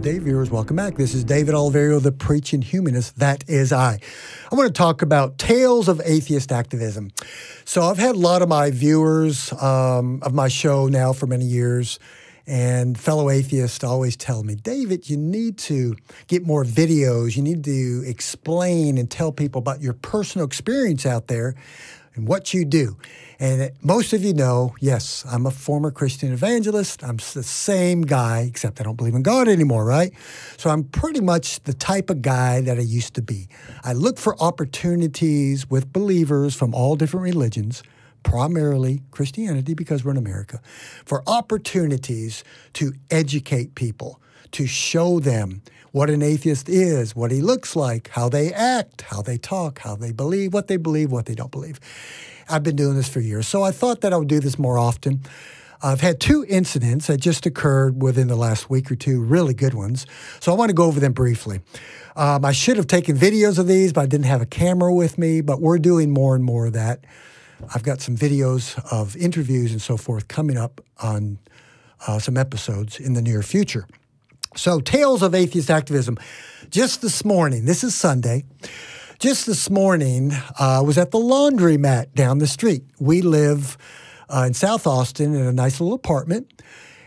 Tuesday. Viewers, welcome back. This is David Oliverio, the Preaching Humanist. That is I. I want to talk about tales of atheist activism. So I've had a lot of my viewers of my show now for many years, and fellow atheists always tell me, David, you need to get more videos. You need to explain and tell people about your personal experience out there and what you do. And most of you know, yes, I'm a former Christian evangelist. I'm the same guy, except I don't believe in God anymore, right? So I'm pretty much the type of guy that I used to be. I look for opportunities with believers from all different religions, primarily Christianity because we're in America, for opportunities to educate people, to show them what an atheist is, what he looks like, how they act, how they talk, how they believe, what they don't believe. I've been doing this for years, so I thought that I would do this more often. I've had two incidents that just occurred within the last week or two, really good ones, so I want to go over them briefly. I should have taken videos of these, but I didn't have a camera with me, but we're doing more and more of that. I've got some videos of interviews and so forth coming up on some episodes in the near future. So, tales of atheist activism. Just this morning, this is Sunday, just this morning, I was at the laundromat down the street. We live in South Austin in a nice little apartment,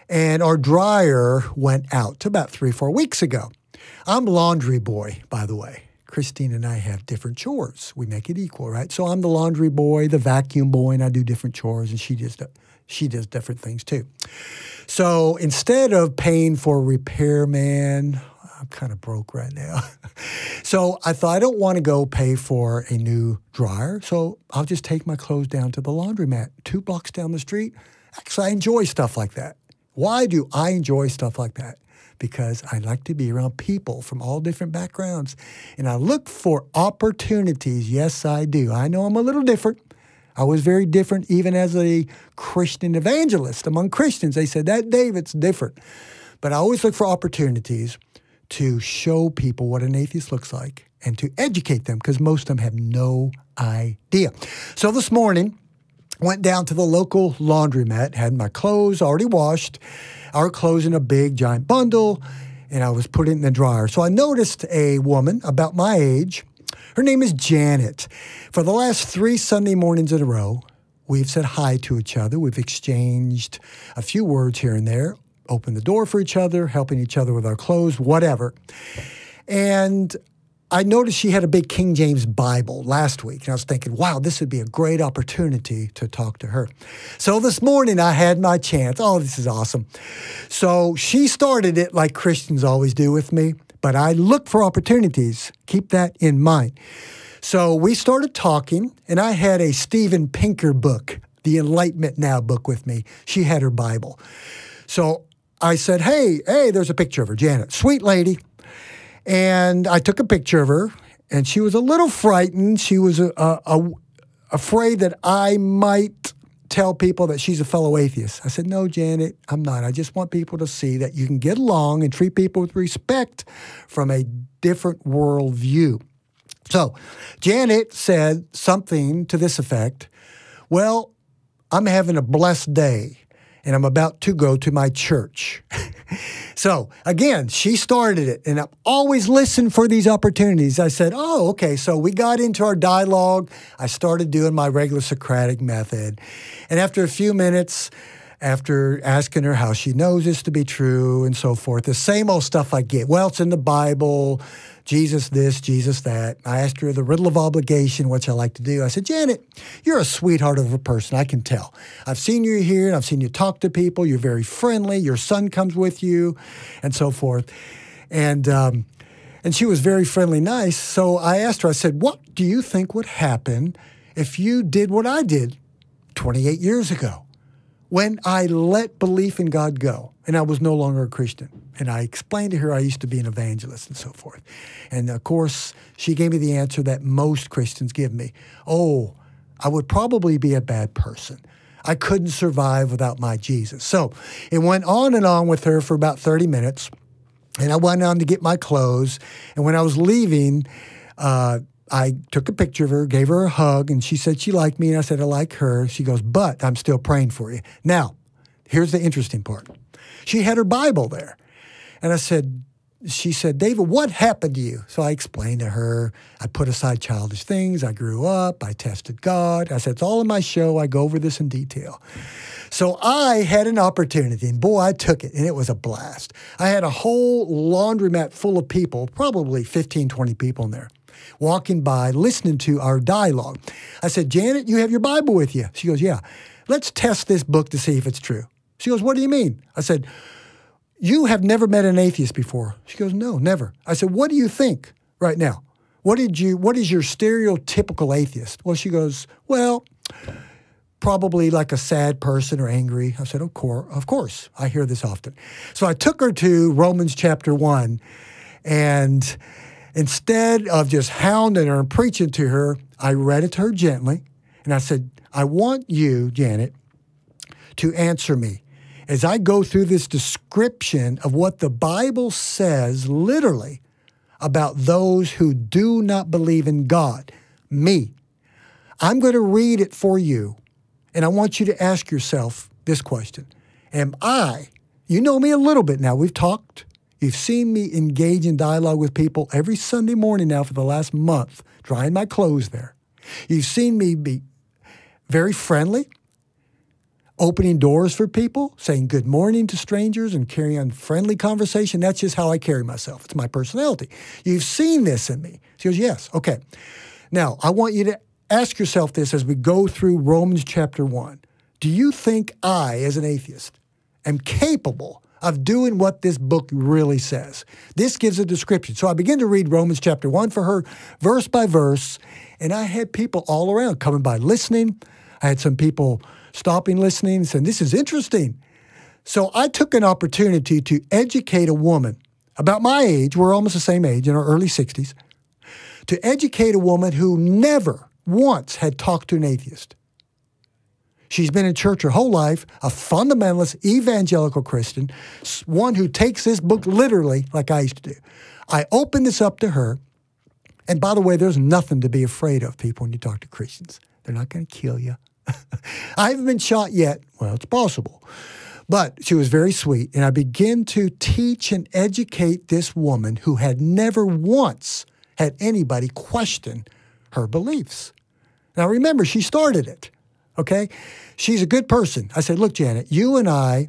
and our dryer went out about 3 or 4 weeks ago. I'm laundry boy, by the way. Christine and I have different chores. We make it equal, right? So I'm the laundry boy, the vacuum boy, and I do different chores, and she does different things too. So instead of paying for a repairman, I'm kind of broke right now. So I thought I don't want to go pay for a new dryer, so I'll just take my clothes down to the laundromat 2 blocks down the street. Actually, I enjoy stuff like that. Why do I enjoy stuff like that? Because I like to be around people from all different backgrounds, and I look for opportunities. Yes, I do. I know I'm a little different. I was very different even as a Christian evangelist. Among Christians, they said, that David's different. But I always look for opportunities to show people what an atheist looks like and to educate them, because most of them have no idea. So this morning, went down to the local laundromat, had my clothes already washed, our clothes in a big giant bundle, and I was putting it in the dryer. So I noticed a woman about my age. Her name is Janet. For the last 3 Sunday mornings in a row, we've said hi to each other. We've exchanged a few words here and there, opened the door for each other, helping each other with our clothes, whatever. And I noticed she had a big King James Bible last week, and I was thinking, wow, this would be a great opportunity to talk to her. So this morning I had my chance. Oh, this is awesome. So she started it like Christians always do with me, but I look for opportunities. Keep that in mind. So we started talking, and I had a Steven Pinker book, the Enlightenment Now book with me. She had her Bible. So I said, hey, there's a picture of her, Janet, sweet lady. And I took a picture of her, and she was a little frightened. She was afraid that I might tell people that she's a fellow atheist. I said, no, Janet, I'm not. I just want people to see that you can get along and treat people with respect from a different worldview. So Janet said something to this effect, well, I'm having a blessed day, and I'm about to go to my church. So, again, she started it, and I've always listened for these opportunities. I said, oh, okay, so we got into our dialogue. I started doing my regular Socratic method. And after a few minutes, after asking her how she knows this to be true and so forth, the same old stuff I get. Well, it's in the Bible, Jesus this, Jesus that. I asked her the riddle of obligation, which I like to do. I said, Janet, you're a sweetheart of a person, I can tell. I've seen you here, and I've seen you talk to people. You're very friendly. Your son comes with you, and so forth. And she was very friendly, nice. So I asked her, I said, what do you think would happen if you did what I did 28 years ago? When I let belief in God go, and I was no longer a Christian. And I explained to her I used to be an evangelist and so forth. And, of course, she gave me the answer that most Christians give me. Oh, I would probably be a bad person. I couldn't survive without my Jesus. So it went on and on with her for about 30 minutes. And I went on to get my clothes. And when I was leaving, I took a picture of her, gave her a hug, and she said she liked me, and I said I like her. She goes, but I'm still praying for you. Now, here's the interesting part. She had her Bible there. And I said, she said, David, what happened to you? So I explained to her, I put aside childish things. I grew up. I tested God. I said, it's all in my show. I go over this in detail. So I had an opportunity, and boy, I took it, and it was a blast. I had a whole laundromat full of people, probably 15, 20 people in there, walking by, listening to our dialogue. I said, Janet, you have your Bible with you? She goes, yeah. Let's test this book to see if it's true. She goes, what do you mean? I said, you have never met an atheist before. She goes, no, never. I said, what do you think right now? What is your stereotypical atheist? Well, she goes, well, probably like a sad person or angry. I said, of course. I hear this often. So I took her to Romans chapter 1, and instead of just hounding her and preaching to her, I read it to her gently, and I said, I want you, Janet, to answer me as I go through this description of what the Bible says literally about those who do not believe in God, me. I'm going to read it for you, and I want you to ask yourself this question. Am I, you know me a little bit now, we've talked, you've seen me engage in dialogue with people every Sunday morning now for the last month, drying my clothes there. You've seen me be very friendly, opening doors for people, saying good morning to strangers and carrying on friendly conversation. That's just how I carry myself. It's my personality. You've seen this in me. She goes, yes. Okay. Now, I want you to ask yourself this as we go through Romans chapter 1. Do you think I, as an atheist, am capable of doing what this book really says? This gives a description. So I begin to read Romans chapter 1 for her, verse by verse, and I had people all around coming by listening. I had some people stopping listening and saying, this is interesting. So I took an opportunity to educate a woman about my age, we're almost the same age, in our early 60s, to educate a woman who never once had talked to an atheist. She's been in church her whole life, a fundamentalist, evangelical Christian, one who takes this book literally like I used to do. I opened this up to her, and by the way, there's nothing to be afraid of, people, when you talk to Christians. They're not going to kill you. I haven't been shot yet. Well, it's possible. But she was very sweet, and I began to teach and educate this woman who had never once had anybody question her beliefs. Now, remember, she started it, okay? She's a good person. I said, look, Janet, you and I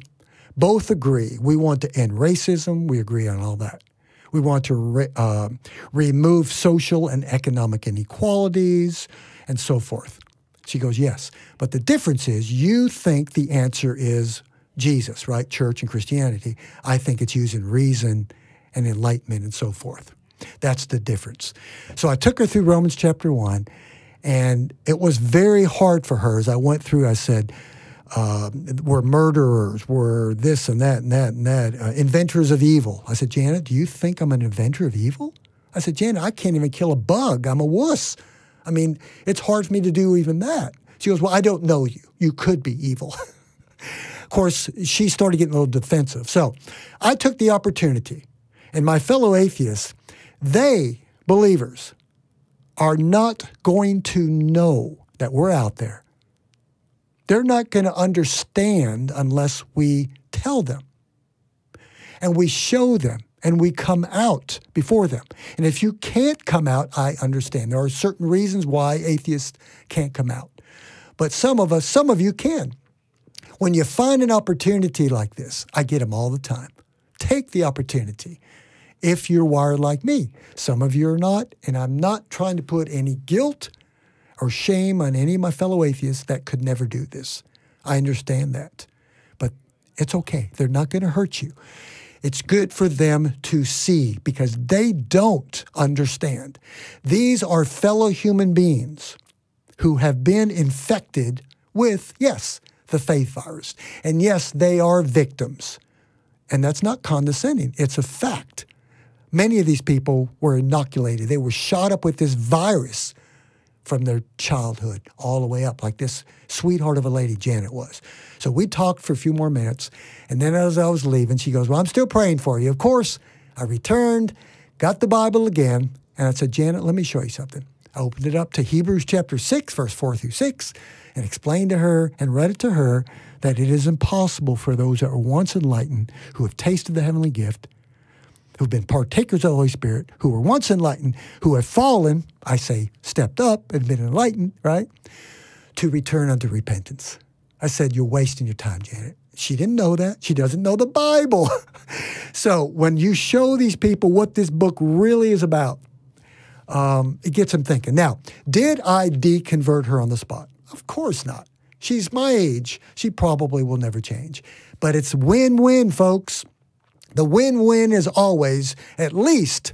both agree. We want to end racism. We agree on all that. We want to remove social and economic inequalities and so forth. She goes, yes. But the difference is you think the answer is Jesus, right? Church and Christianity. I think it's using reason and enlightenment and so forth. That's the difference. So I took her through Romans chapter 1, and it was very hard for her. As I went through, I said, we're murderers, we're this and that and that and that, inventors of evil. I said, Janet, do you think I'm an inventor of evil? I said, Janet, I can't even kill a bug. I'm a wuss. I mean, it's hard for me to do even that. She goes, well, I don't know you. You could be evil. Of course, she started getting a little defensive. So I took the opportunity, and my fellow atheists, they, believers, are not going to know that we're out there. They're not going to understand unless we tell them, and we show them, and we come out before them. And if you can't come out, I understand. There are certain reasons why atheists can't come out. But some of you can. When you find an opportunity like this, I get them all the time. Take the opportunity if you're wired like me. Some of you are not, and I'm not trying to put any guilt or shame on any of my fellow atheists that could never do this. I understand that. But it's okay. They're not going to hurt you. It's good for them to see because they don't understand. These are fellow human beings who have been infected with, yes, the faith virus. And yes, they are victims. And that's not condescending. It's a fact. Many of these people were inoculated. They were shot up with this virus from their childhood all the way up, like this sweetheart of a lady Janet was. So we talked for a few more minutes, and then as I was leaving, she goes, well, I'm still praying for you. Of course, I returned, got the Bible again, and I said, Janet, let me show you something. I opened it up to Hebrews chapter 6, verse 4 through 6, and explained to her and read it to her that it is impossible for those that were once enlightened, who have tasted the heavenly gift, who've been partakers of the Holy Spirit, who were once enlightened, who have fallen, I say stepped up and been enlightened, right, to return unto repentance. I said, you're wasting your time, Janet. She didn't know that. She doesn't know the Bible. So when you show these people what this book really is about, it gets them thinking. Now, did I deconvert her on the spot? Of course not. She's my age. She probably will never change. But it's win-win, folks. The win-win is always, at least,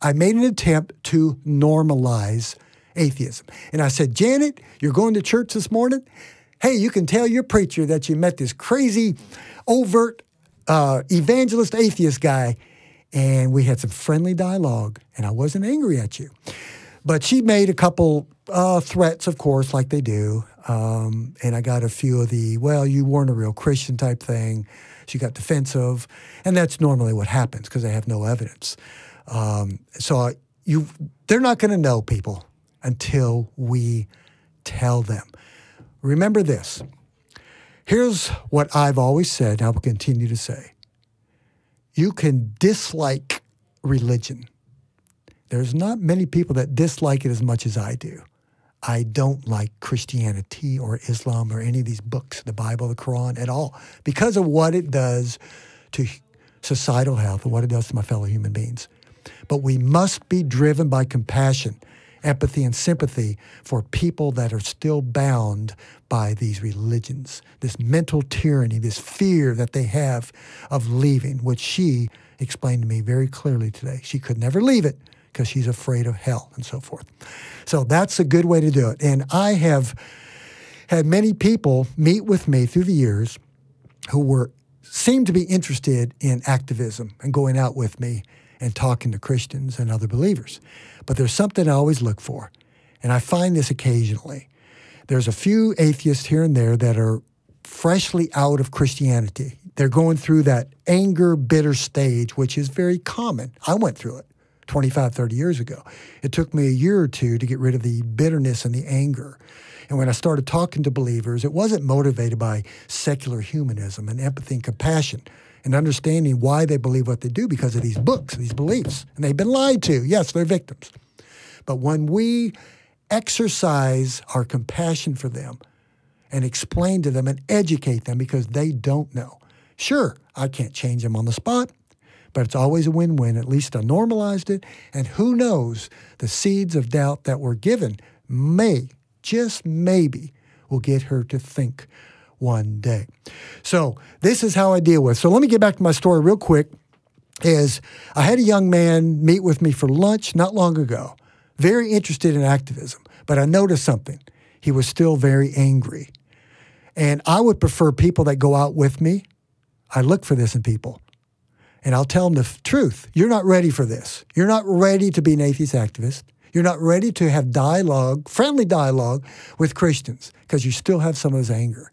I made an attempt to normalize atheism. And I said, Janet, you're going to church this morning? Hey, you can tell your preacher that you met this crazy, overt, evangelist atheist guy, and we had some friendly dialogue, and I wasn't angry at you. But she made a couple threats, of course, like they do, and I got a few of the, well, you weren't a real Christian type thing. She got defensive, and that's normally what happens because they have no evidence. So they're not going to know, people, until we tell them. Remember this. Here's what I've always said, and I will continue to say. You can dislike religion. There's not many people that dislike it as much as I do. I don't like Christianity or Islam or any of these books, the Bible, the Quran, at all, because of what it does to societal health and what it does to my fellow human beings. But we must be driven by compassion, empathy, and sympathy for people that are still bound by these religions, this mental tyranny, this fear that they have of leaving, which she explained to me very clearly today. She could never leave it because she's afraid of hell and so forth. So that's a good way to do it. And I have had many people meet with me through the years who seemed to be interested in activism and going out with me and talking to Christians and other believers. But there's something I always look for, and I find this occasionally. There's a few atheists here and there that are freshly out of Christianity. They're going through that anger, bitter stage, which is very common. I went through it 25, 30 years ago. It took me a year or two to get rid of the bitterness and the anger. And when I started talking to believers, it wasn't motivated by secular humanism and empathy and compassion and understanding why they believe what they do because of these books, these beliefs. And they've been lied to. Yes, they're victims. But when we exercise our compassion for them and explain to them and educate them because they don't know. Sure, I can't change them on the spot, but it's always a win-win. At least I normalized it. And who knows, the seeds of doubt that were given may, just maybe, will get her to think one day. So this is how I deal with it. So let me get back to my story real quick. I had a young man meet with me for lunch not long ago, very interested in activism, but I noticed something. He was still very angry. And I would prefer people that go out with me. I look for this in people. And I'll tell them the truth. You're not ready for this. You're not ready to be an atheist activist. You're not ready to have dialogue, friendly dialogue with Christians because you still have some of this anger.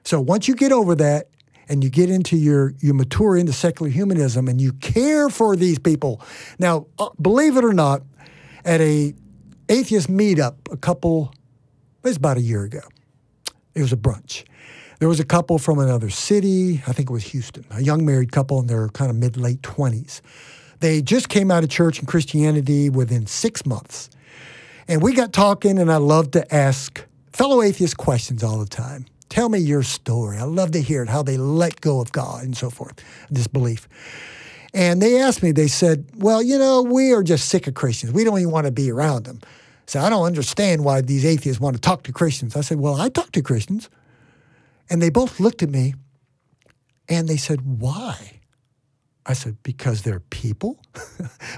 So once you get over that and you get into you mature into secular humanism and you care for these people. Now, believe it or not, at a atheist meetup it was about a year ago. It was a brunch. There was a couple from another city, I think it was Houston, a young married couple in their kind of mid-late 20s. They just came out of church and Christianity within 6 months. And we got talking, and I love to ask fellow atheists questions all the time. Tell me your story. I love to hear it, how they let go of God and so forth, this belief. And they asked me, they said, well, you know, we are just sick of Christians. We don't even want to be around them. So I don't understand why these atheists want to talk to Christians. I said, well, I talk to Christians. And they both looked at me and they said, why? I said, because they're people.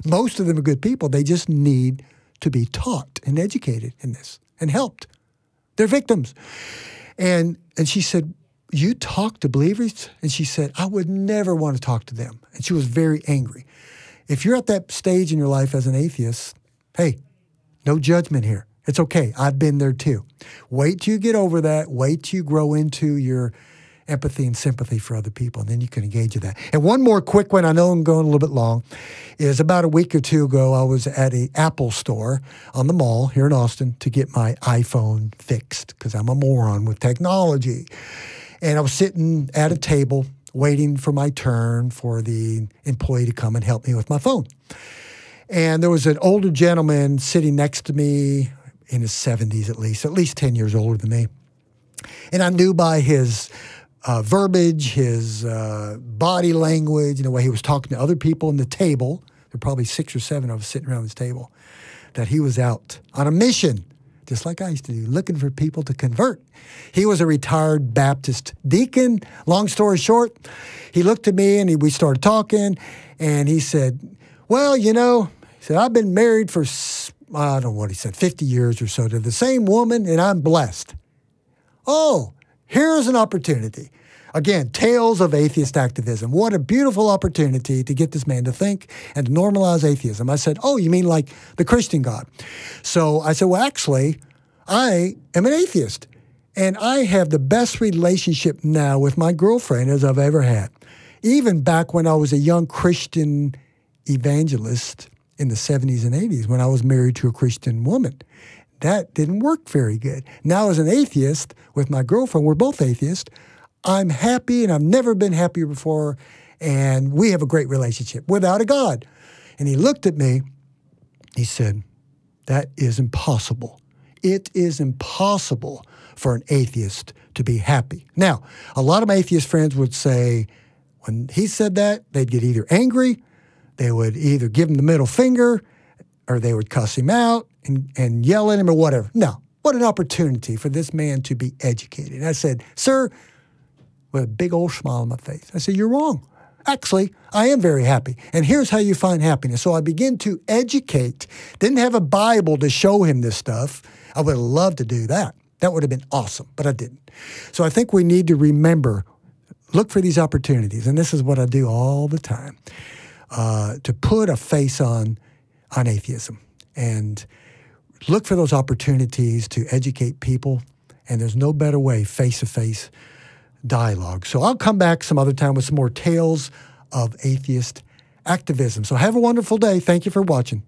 Most of them are good people. They just need to be taught and educated in this and helped. They're victims. And she said, you talk to believers? And she said, I would never want to talk to them. And she was very angry. If you're at that stage in your life as an atheist, hey, no judgment here. It's okay. I've been there too. Wait till you get over that. Wait till you grow into your empathy and sympathy for other people, and then you can engage in that. And one more quick one, I know I'm going a little bit long, is about a week or two ago, I was at an Apple store on the mall here in Austin to get my iPhone fixed because I'm a moron with technology. And I was sitting at a table waiting for my turn for the employee to come and help me with my phone. And there was an older gentleman sitting next to me in his 70s at least 10 years older than me. And I knew by his verbiage, his body language, the way he was talking to other people in the table, there were probably 6 or 7 of us sitting around this table, that he was out on a mission, just like I used to do, looking for people to convert. He was a retired Baptist deacon. Long story short, he looked at me and we started talking, and he said, well, he said, I've been married for, I don't know what he said, 50 years or so to the same woman, and I'm blessed. Oh, here's an opportunity. Again, tales of atheist activism. What a beautiful opportunity to get this man to think and to normalize atheism. I said, oh, you mean like the Christian God? So I said, well, actually, I am an atheist. And I have the best relationship now with my girlfriend as I've ever had. Even back when I was a young Christian evangelist in the 70s and 80s, when I was married to a Christian woman. That didn't work very good. Now as an atheist with my girlfriend, we're both atheists, I'm happy, and I've never been happier before, and we have a great relationship without a God. And he looked at me, he said, that is impossible. It is impossible for an atheist to be happy. Now, a lot of my atheist friends would say, when he said that, they'd get either angry, they would either give him the middle finger, or they would cuss him out and yell at him or whatever. No, what an opportunity for this man to be educated. And I said, sir, with a big old smile on my face, I said, you're wrong. Actually, I am very happy. And here's how you find happiness. So I began to educate. Didn't have a Bible to show him this stuff. I would have loved to do that. That would have been awesome, but I didn't. So I think we need to remember, look for these opportunities. And this is what I do all the time, to put a face on atheism and look for those opportunities to educate people. And there's no better way, face-to-face dialogue. So I'll come back some other time with some more tales of atheist activism. So have a wonderful day. Thank you for watching.